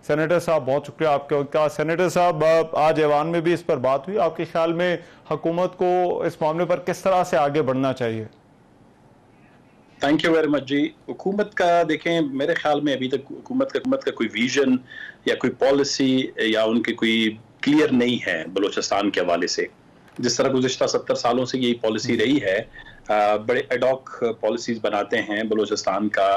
Senator साहब, बहुत शुक्रिया आपका। सेनेटर साहब, आज ऐवान में भी इस पर बात हुई, आपके ख्याल में हुकूमत को इस मामले पर किस तरह से आगे बढ़ना चाहिए? थैंक यू वेरी मच जी। हुकूमत का देखें, मेरे ख्याल में अभी तक हुकूमत का कोई विजन या कोई पॉलिसी या उनके कोई क्लियर नहीं है बलूचिस्तान के हवाले से। जिस तरह गुज़िश्ता 70 सालों से यही पॉलिसी रही है, बड़े एडॉक पॉलिसीज बनाते हैं बलूचिस्तान का।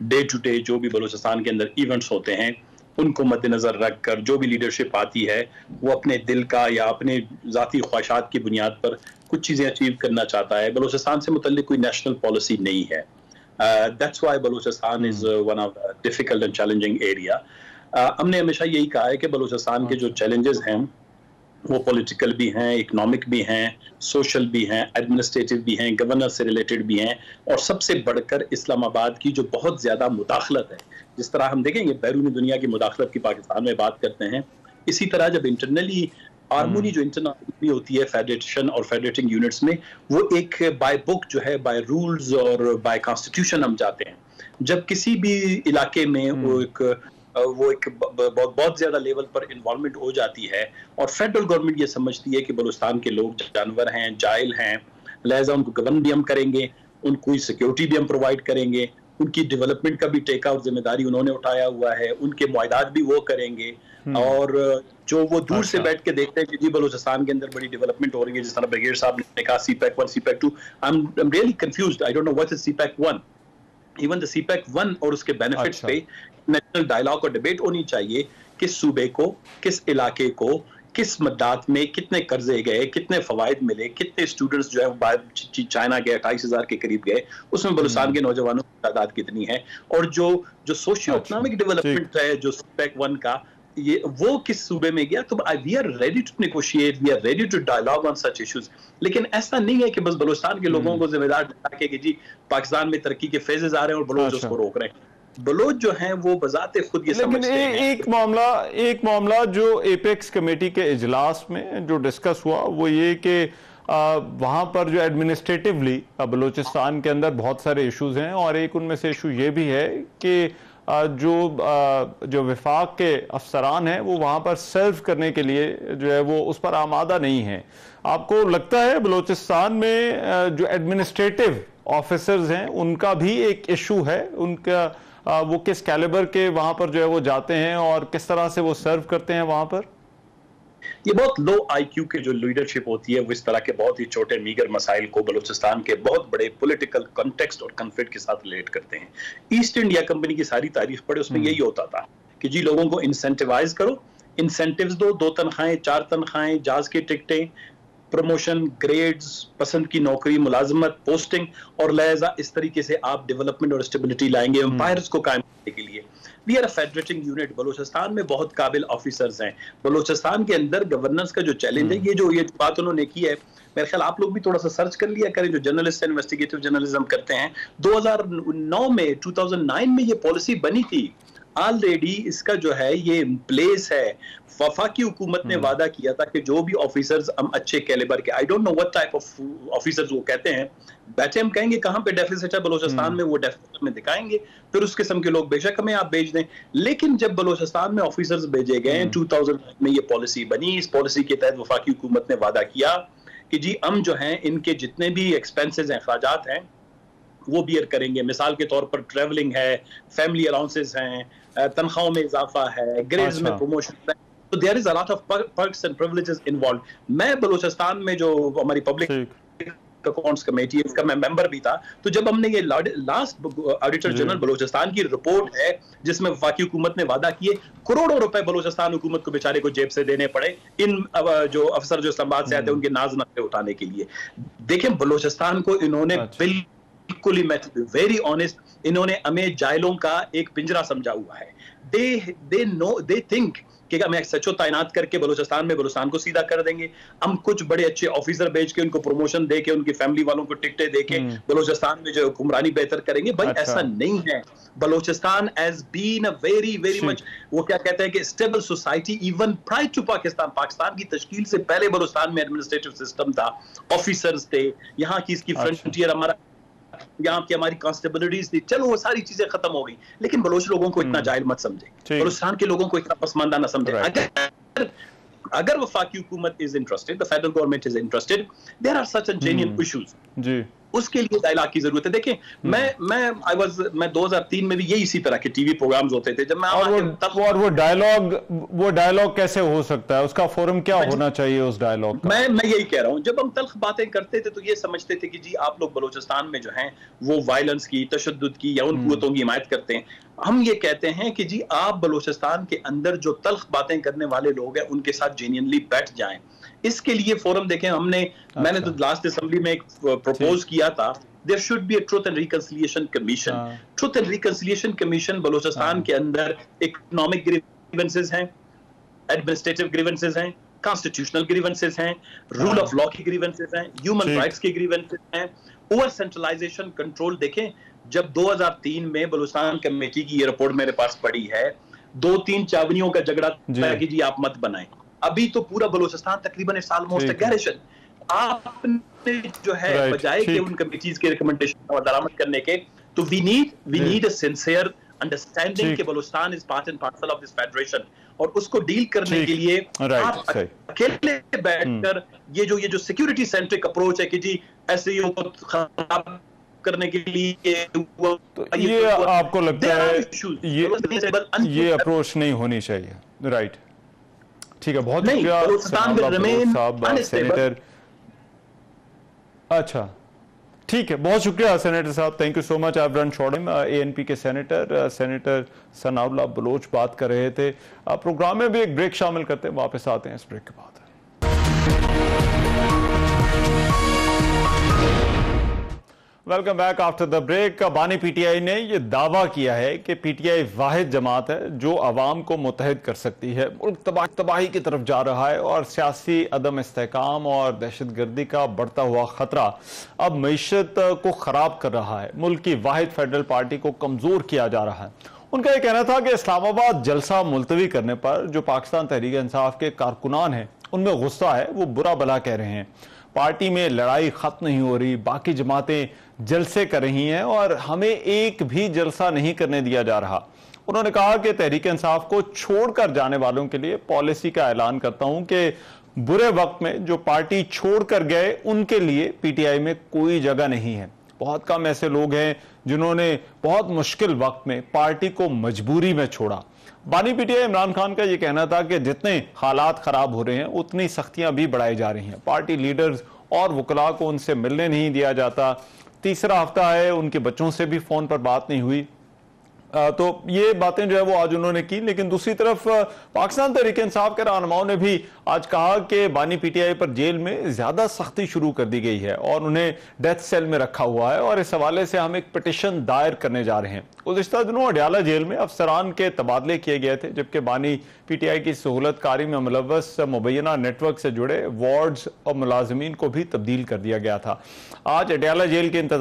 डे टू डे जो भी बलूचिस्तान के अंदर इवेंट्स होते हैं उनको मद्देनजर रख कर जो भी लीडरशिप आती है वो अपने दिल का या अपने ज़ाती ख्वाहिशात की बुनियाद पर कुछ चीज़ें अचीव करना चाहता है। बलूचिस्तान से मुतल्लिक कोई नेशनल पॉलिसी नहीं है। That's why Balochistan is one of difficult and challenging area. हमने हमेशा यही कहा है कि बलूचिस्तान के जो चैलेंजेस हैं वो पॉलिटिकल भी हैं, इकोनॉमिक भी हैं, सोशल भी हैं, एडमिनिस्ट्रेटिव भी हैं, गवर्नेंस से रिलेटेड भी हैं, और सबसे बढ़कर इस्लामाबाद की जो बहुत ज़्यादा मुदाखलत है। जिस तरह हम देखेंगे बैरूनी दुनिया की मुदाखलत की पाकिस्तान में बात करते हैं, इसी तरह जब इंटरनली हारमोनी जो इंटरनल होती है फेडरेशन और फेडरेटिंग यूनिट्स में, वो एक बाय बुक जो है, बाय रूल्स और बाय कॉन्स्टिट्यूशन हम जाते हैं। जब किसी भी इलाके में वो एक बहुत ज्यादा लेवल पर इन्वॉल्वमेंट हो जाती है और फेडरल गवर्नमेंट ये समझती है कि बलूचिस्तान के लोग जानवर हैं, जाहिल हैं, लिहाजा उनको गवर्न भी हम करेंगे, उनको सिक्योरिटी भी हम प्रोवाइड करेंगे, उनकी डेवलपमेंट का भी टेका और जिम्मेदारी उन्होंने उठाया हुआ है, उनके मुआहदात भी वो करेंगे। और जो वो दूर से बैठ के देखते हैं कि जी बलूचिस्तान के अंदर बड़ी डेवलपमेंट हो रही है, जिस तरह ब्रिगेड साहब ने कहा CPEC 1, CPEC 2, I am really confused, I don't know what is CPEC 1। Even the CPEC 1 और उसके बेनिफिट्स पे नेशनल डायलॉग और डिबेट होनी चाहिए। किस सूबे को, किस इलाके को, किस मद्दात में कितने कर्जे गए, कितने फवायद मिले, कितने स्टूडेंट्स जो है चाइना गए, 28,000 के करीब गए, उसमें बलूचिस्तान के नौजवानों की तादाद कितनी है, और जो सोशियो इकोनॉमिक डेवलपमेंट है जो CPEC 1 का, ये वो किस सूबे में गया। तो we are ready to negotiate, we are ready to dialogue on such issues. लेकिन ऐसा नहीं है कि बस बलूचिस्तान के लोगों को जिम्मेदार ठहरा के कि जी पाकिस्तान में तरक्की के फेजेस आ रहे हैं और बलोच उसको रोक रहे हैं। बलोच जो हैं वो बजाते खुद ये समझते हैं। एक मामला जो एपेक्स कमेटी के इजलास में जो डिस्कस हुआ वो ये कि वहाँ पर जो एडमिनिस्ट्रेटिवली बलूचिस्तान के अंदर बहुत सारे इश्यूज हैं, और एक उनमें से इशू ये भी है कि जो विफाक के अफसरान हैं वो वहाँ पर सर्व करने के लिए जो है वो उस पर आमादा नहीं है। आपको लगता है बलूचिस्तान में जो एडमिनिस्ट्रेटिव ऑफिसर्स हैं उनका भी एक इशू है, उनका वो किस कैलिबर के वहाँ पर जो है वो जाते हैं और किस तरह से वो सर्व करते हैं वहाँ पर? ये बहुत लो IQ के जो लीडरशिप होती है वो इस तरह के बहुत ही छोटे मीगर मसाइल को बलूचिस्तान के बहुत बड़े पॉलिटिकल कॉन्टेक्स्ट और कॉन्फ्लिक्ट के साथ रिलेट करते हैं। ईस्ट इंडिया कंपनी की सारी तारीफ पढ़े, उसमें यही होता था कि जी लोगों को इंसेंटिवाइज करो, इंसेंटिव्स दो, 2 तनख्वाहें 4 तनख्वाहें, जहाज की टिकटें, प्रमोशन, ग्रेड्स, पसंद की नौकरी, मुलाजमत, पोस्टिंग, और लिहाजा इस तरीके से आप डेवलपमेंट और स्टेबिलिटी लाएंगे एम्पायर्स को कायम करने के लिए। We are a federating unit. Balochistan में बहुत काबिल ऑफिसर्स हैं। बलूचिस्तान के अंदर गवर्नेंस का जो चैलेंज है, ये बात उन्होंने की है, मेरे ख्याल आप लोग भी थोड़ा सा सर्च कर लिया करें, जो जर्नलिस्ट इन्वेस्टिगेटिव जर्नलिज्म करते हैं। 2009 में ये पॉलिसी बनी थी ऑलरेडी, इसका जो है ये प्लेस है। वफाकी हुकूमत ने वादा किया था कि जो भी ऑफिसर्स हम अच्छे कैलिबर के, I don't know what type of officers वो कहते हैं, बैठे हम कहेंगे कहां पे डेफिसिट है बलूचिस्तान में, वो डेफिसिट में दिखाएंगे, फिर उस किस्म के लोग बेशक हमें आप भेज दें। लेकिन जब बलूचिस्तान में ऑफिसर्स भेजे गए 2000 में ये पॉलिसी बनी। इस पॉलिसी के तहत वफाकी हुकूमत ने वादा किया कि जी हम जो है इनके जितने भी एक्सपेंसेस हैं, अखराजात हैं, वो बियर करेंगे। मिसाल के तौर पर ट्रैवलिंग है, फैमिली अलाउंसेस हैं, तनख्वाहों में इजाफा है, ग्रेड्स में प्रमोशन है, तो there is a lot of perks and privileges involve. मैं बलूचिस्तान में जो हमारी पब्लिक अकाउंट्स कमेटी है इसका मैं मेंबर भी था, तो जब हमने ये लास्ट ऑडिटर जनरल बलूचिस्तान की रिपोर्ट है जिसमें वफाकी हुकूमत ने वादा किए करोड़ों रुपए बलूचिस्तान हुकूमत को बेचारे को जेब से देने पड़े इन जो अफसर जो इस्लामाबाद से आते हैं उनके नाज नफे उठाने के लिए। देखें बलूचिस्तान को इन्होंने बिल्कुल ही, मैं वेरी ऑनेस्ट, इन्होंने हमें जायलों का एक पिंजरा समझा हुआ है। दे थिंक कि हम सचो तैनात करके बलूचिस्तान को सीधा कर देंगे, हम कुछ बड़े अच्छे ऑफिसर भेज के उनको प्रमोशन दे के उनकी फैमिली वालों को टिकटें दे के बलूचिस्तान में जो हुक्मरानी बेहतर करेंगे। भाई ऐसा नहीं है। Balochistan has been a very much, वो क्या कहते हैं कि stable society even prior to Pakistan की तश्कील से पहले बलूचिस्तान में एडमिनिस्ट्रेटिव सिस्टम था, ऑफिसर्स थे, यहाँ की इसकी फ्रंटियर हमारा यहाँ की हमारी कॉन्स्टेबिलिटीज थी, चलो वो सारी चीजें खत्म हो गई, लेकिन बलोच लोगों को इतना जाहिल मत समझे, बलूचिस्तान के लोगों को इतना पसमानदा न समझे। अगर वफाकी हुकूमत is interested, the federal government is interested, there are such and genuine issues जी, उसके लिए डायलॉग की जरूरत है। देखें, मैं 2003 में भी यही इसी तरह के टीवी प्रोग्राम्स होते थे जब मैं, और वो डायलॉग कैसे हो सकता है, उसका फोरम क्या होना चाहिए उस डायलॉग का? मैं यही कह रहा हूं, जब हम तल्ख बातें करते थे तो ये समझते थे कि जी आप लोग बलूचिस्तान में जो हैं वो वायलेंस की, तशद्दुद की या उन कुव्वतों की हिमायत करते हैं। हम ये कहते हैं कि जी आप बलूचिस्तान के अंदर जो तल्ख बातें करने वाले लोग हैं उनके साथ जेन्युइनली बैठ जाएं। इसके लिए फोरम देखें, मैंने तो लास्ट असेंबली में एक प्रपोज किया था, there should be a truth and reconciliation commission. Truth and reconciliation commission Balochistan के अंदर इकोनॉमिक ग्रीवेंसेस हैं, एडमिनिस्ट्रेटिव ग्रीवेंसेस हैं, कॉन्स्टिट्यूशनल ग्रीवेंसेस हैं, रूल ऑफ लॉ की ग्रीवेंसेस हैं, ह्यूमन राइट्स की ग्रीवेंसेस हैं, ओवर सेंट्रलाइजेशन कंट्रोल। देखें, जब 2003 में बलूचिस्तान कमेटी की ये रिपोर्ट मेरे पास पड़ी है, 2-3 चावनियों का झगड़ा था कि जी आप मत बनाएं, अभी तो पूरा बलूचिस्तान तकरीबन इट्स ऑलमोस्ट अ गैरिशन। आपने जो है बजाय कि उन कमिटीज के रिकमेंडेशन और दरामद करने के, तो we need a sincere understanding कि Balochistan is part and parcel of this federation, और उसको डील करने के लिए आप अकेले बैठकर ये जो सिक्योरिटी सेंट्रिक अप्रोच है कि जी ऐसे को खराब करने के लिए, तो ये आपको लगता है ये अप्रोच नहीं होनी चाहिए? राइट, ठीक है, बहुत शुक्रिया सेनेटर। अच्छा, ठीक है, बहुत शुक्रिया सेनेटर साहब, थैंक यू सो मच। आप रन शॉर्ट ANP के सेनेटर सनाउल्लाह बलोच बात कर रहे थे। प्रोग्राम में भी एक ब्रेक शामिल करते हैं, वापस आते हैं इस ब्रेक के बाद। Welcome back after the break. बानी PTI ने यह दावा किया है कि PTI वाहिद जमात है जो अवाम को मुत्तहिद कर सकती है। मुल्क तबाही की तरफ जा रहा है और सियासी अदम इस्तेहकाम और दहशतगर्दी का बढ़ता हुआ खतरा अब मईशत को खराब कर रहा है। मुल्क की वाहिद फेडरल पार्टी को कमजोर किया जा रहा है। उनका यह कहना था कि इस्लामाबाद जलसा मुलतवी करने पर जो पाकिस्तान तहरीक इंसाफ के कारकुनान हैं उनमें गुस्सा है, वो बुरा भला कह रहे हैं। पार्टी में लड़ाई खत्म नहीं हो रही, बाकी जमातें जलसे कर रही हैं और हमें एक भी जलसा नहीं करने दिया जा रहा। उन्होंने कहा कि तहरीक इंसाफ को छोड़कर जाने वालों के लिए पॉलिसी का ऐलान करता हूं कि बुरे वक्त में जो पार्टी छोड़कर गए उनके लिए PTI में कोई जगह नहीं है। बहुत कम ऐसे लोग हैं जिन्होंने बहुत मुश्किल वक्त में पार्टी को मजबूरी में छोड़ा। बानी PTI इमरान खान का यह कहना था कि जितने हालात खराब हो रहे हैं उतनी सख्तियां भी बढ़ाई जा रही हैं। पार्टी लीडर्स और वकला को उनसे मिलने नहीं दिया जाता। तीसरा हफ्ता है, उनके बच्चों से भी फोन पर बात नहीं हुई। तो ये बातें जो है वो आज उन्होंने की। लेकिन दूसरी तरफ पाकिस्तान तहरीक इंसाफ के रहनुमाओं ने भी आज कहा कि बानी PTI पर जेल में ज्यादा सख्ती शुरू कर दी गई है और उन्हें डेथ सेल में रखा हुआ है और इस हवाले से हम एक पिटिशन दायर करने जा रहे हैं। गुज़िश्ता दिनों अडयाला जेल में अफसरान के तबादले किए गए थे, जबकि बानी PTI की सहूलत कारी में मुलव्वस मुबैना नेटवर्क से जुड़े वार्ड्स और मुलाजमीन को भी तब्दील कर दिया गया था। आज अडयाला जेल के